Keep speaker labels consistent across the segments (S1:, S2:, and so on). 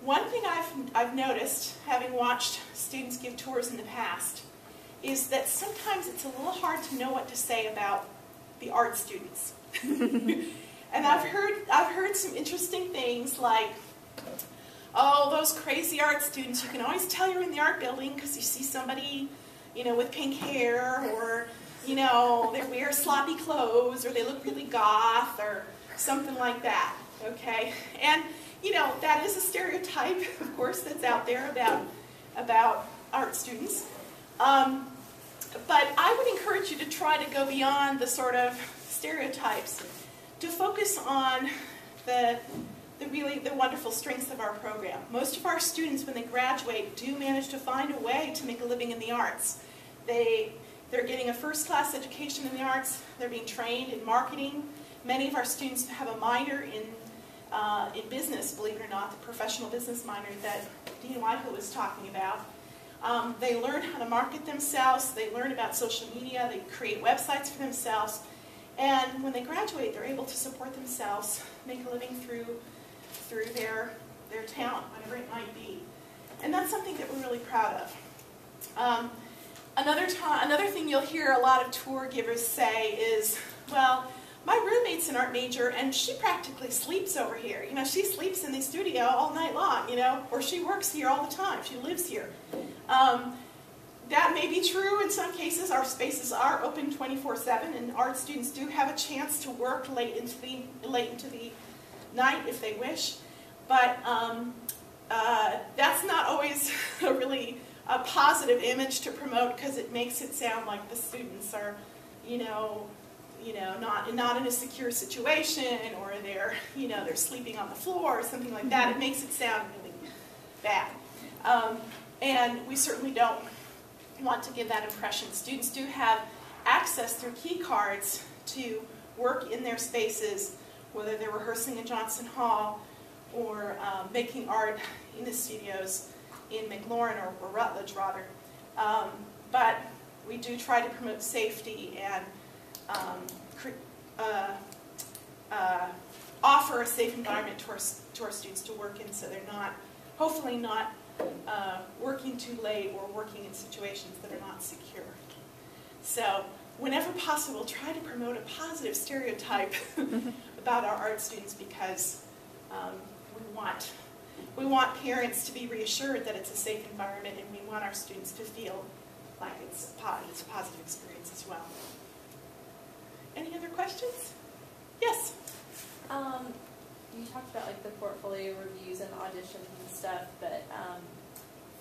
S1: one thing I've noticed, having watched students give tours in the past, is that sometimes it's a little hard to know what to say about the art students. And I've heard some interesting things like, oh, those crazy art students, you can always tell you're in the art building because you see somebody, you know, with pink hair, or, you know, they wear sloppy clothes, or they look really goth, or something like that, okay? And, you know, that is a stereotype, of course, that's out there about art students. But I would encourage you to try to go beyond the sort of stereotypes, to focus on the wonderful strengths of our program. Most of our students, when they graduate, do manage to find a way to make a living in the arts. They're getting a first-class education in the arts. They're being trained in marketing. Many of our students have a minor in business, believe it or not, the professional business minor that Dean Whitehill was talking about. They learn how to market themselves. They learn about social media. They create websites for themselves. And when they graduate, they're able to support themselves, make a living through their talent, whatever it might be. And that's something that we're really proud of. Another thing you'll hear a lot of tour givers say is, well, my roommate's an art major and she practically sleeps over here. You know, she sleeps in the studio all night long, you know, or she works here all the time. She lives here. That may be true in some cases. Our spaces are open 24/7, and art students do have a chance to work late into the night if they wish. But that's not always a positive image to promote, because it makes it sound like the students are, not in a secure situation, or they're sleeping on the floor or something like that. It makes it sound really bad, and we certainly don't want to give that impression. Students do have access through key cards to work in their spaces, whether they're rehearsing in Johnson Hall or making art in the studios in McLaurin or Rutledge, rather. But we do try to promote safety and offer a safe environment to our students to work in, so they're not, hopefully not, working too late or working in situations that are not secure. So whenever possible, try to promote a positive stereotype about our art students, because we want parents to be reassured that it's a safe environment, and we want our students to feel like it's a positive experience as well. Any other questions? Yes?
S2: You talked about like the portfolio reviews and auditions and stuff, but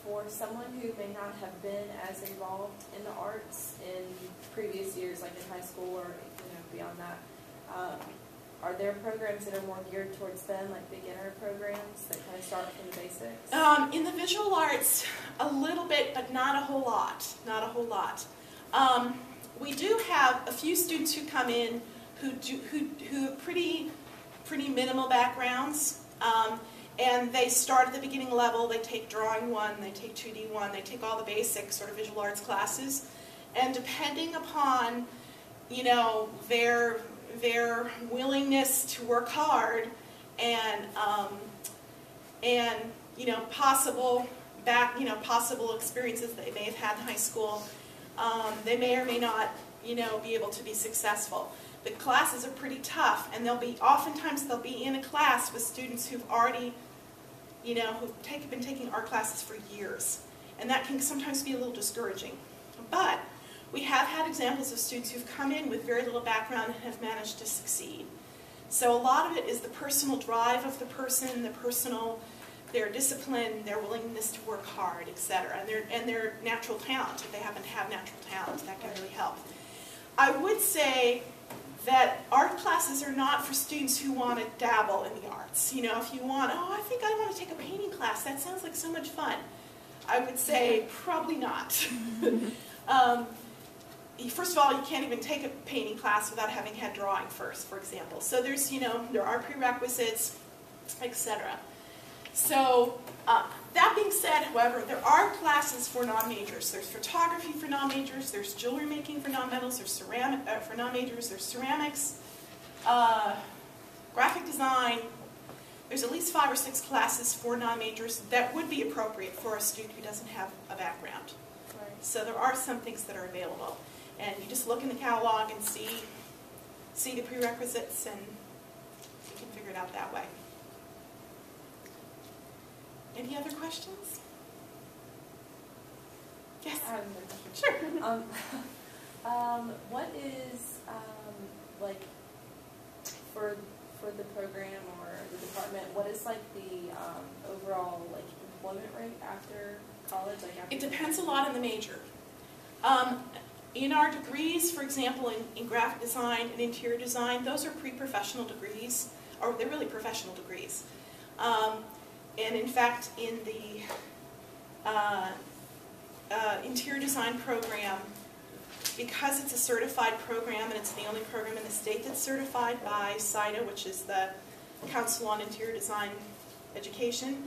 S2: for someone who may not have been as involved in the arts in previous years, like in high school or beyond that, are there programs that are more geared towards them, like beginner programs that kind of start from the basics?
S1: In the visual arts, a little bit, but not a whole lot. Not a whole lot. We do have a few students who come in who have pretty minimal backgrounds, and they start at the beginning level. They take drawing 1, they take 2D 1, they take all the basic sort of visual arts classes, and depending upon their willingness to work hard and possible experiences that they may have had in high school, they may or may not be able to be successful. The classes are pretty tough, and oftentimes they'll be in a class with students who've already who've been taking art classes for years, and that can sometimes be a little discouraging. But we have had examples of students who've come in with very little background and have managed to succeed. So a lot of it is the personal drive of the person, their discipline, their willingness to work hard, etc., and their natural talent. If they happen to have natural talent, that can really help. I would say that art classes are not for students who want to dabble in the arts. If you want, I think I want to take a painting class, that sounds like so much fun, I would say probably not. First of all, you can't even take a painting class without having had drawing first, for example. So there's, there are prerequisites, etc. So that being said, however, there are classes for non-majors. There's photography for non-majors. There's jewelry making for non-metals. There's for non-majors. There's ceramics, graphic design. there's at least 5 or 6 classes for non-majors that would be appropriate for a student who doesn't have a background.
S2: Right.
S1: So there are some things that are available. And you just look in the catalog and see the prerequisites, and you can figure it out that way. Any other questions? Yes?
S2: I have another question.
S1: Sure.
S2: What is, like, for the program or the department, what is, like, the overall, like, employment rate after college? Like, after
S1: It depends a lot on the major. In our degrees, for example, in graphic design and interior design, those are pre-professional degrees, or they're really professional degrees. And in fact, in the interior design program, because it's a certified program and it's the only program in the state that's certified by CIDA, which is the Council on Interior Design Education,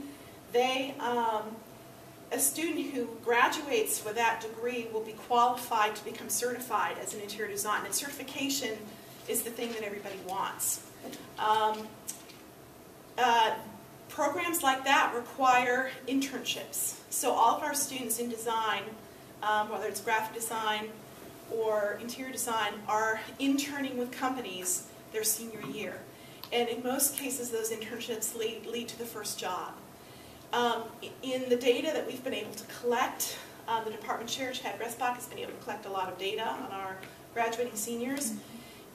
S1: a student who graduates with that degree will be qualified to become certified as an interior design. And certification is the thing that everybody wants. Programs like that require internships. So all of our students in design, whether it's graphic design or interior design, are interning with companies their senior year. And in most cases, those internships lead to the first job. In the data that we've been able to collect, the department chair, Chad Resbach, has been able to collect a lot of data on our graduating seniors.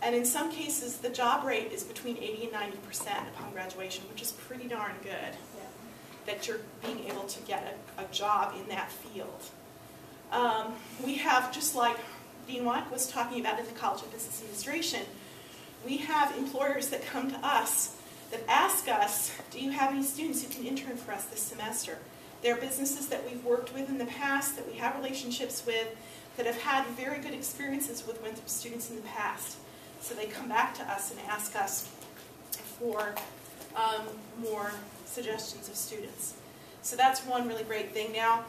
S1: And in some cases, the job rate is between 80 and 90% upon graduation, which is pretty darn good, that you're being able to get a job in that field. We have, just like Dean Wack was talking about in the College of Business Administration, we have employers that come to us that ask us, do you have any students who can intern for us this semester? There are businesses that we've worked with in the past, that we have relationships with, that have had very good experiences with Winthrop students in the past. So they come back to us and ask us for more suggestions of students. So that's one really great thing. Now,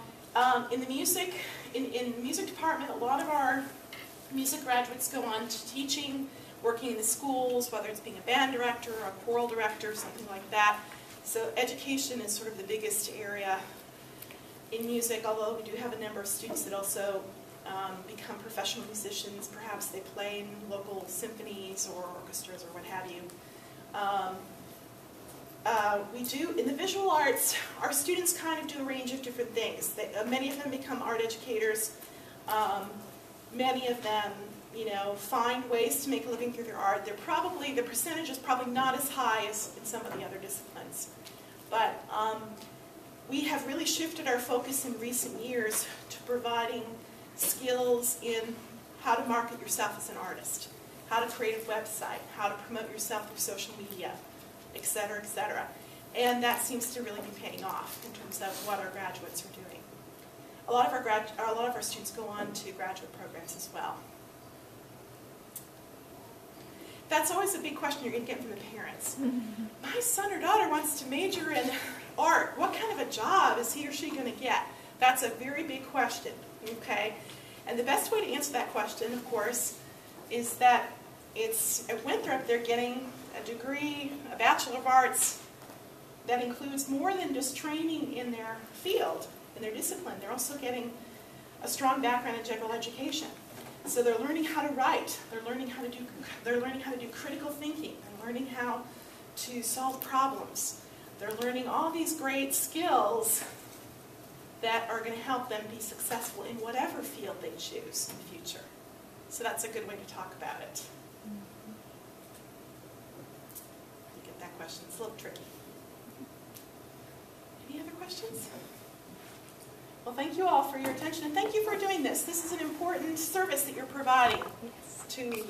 S1: in the music department, a lot of our music graduates go on to teaching, working in the schools, whether it's being a band director or a choral director, something like that. So education is sort of the biggest area in music, although we do have a number of students that also become professional musicians. Perhaps they play in local symphonies or orchestras or what have you. We do, in the visual arts, our students kind of do a range of different things. Many of them become art educators. Many of them, find ways to make a living through their art. The percentage is probably not as high as in some of the other disciplines. But we have really shifted our focus in recent years to providing skills in how to market yourself as an artist, how to create a website, how to promote yourself through social media, et cetera, et cetera. And that seems to really be paying off in terms of what our graduates are doing. A lot of our students go on to graduate programs as well. That's always a big question you're going to get from the parents. My son or daughter wants to major in art. What kind of a job is he or she going to get? That's a very big question, okay? And the best way to answer that question, of course, is that at Winthrop, they're getting a degree, a Bachelor of Arts, that includes more than just training in their field, in their discipline. They're also getting a strong background in general education. So they're learning how to write. They're learning how to do critical thinking. They're learning how to solve problems. They're learning all these great skills that are going to help them be successful in whatever field they choose in the future. So that's a good way to talk about it. You get that question. It's a little tricky. Any other questions? Well, thank you all for your attention, and thank you for doing this. This is an important service that you're providing to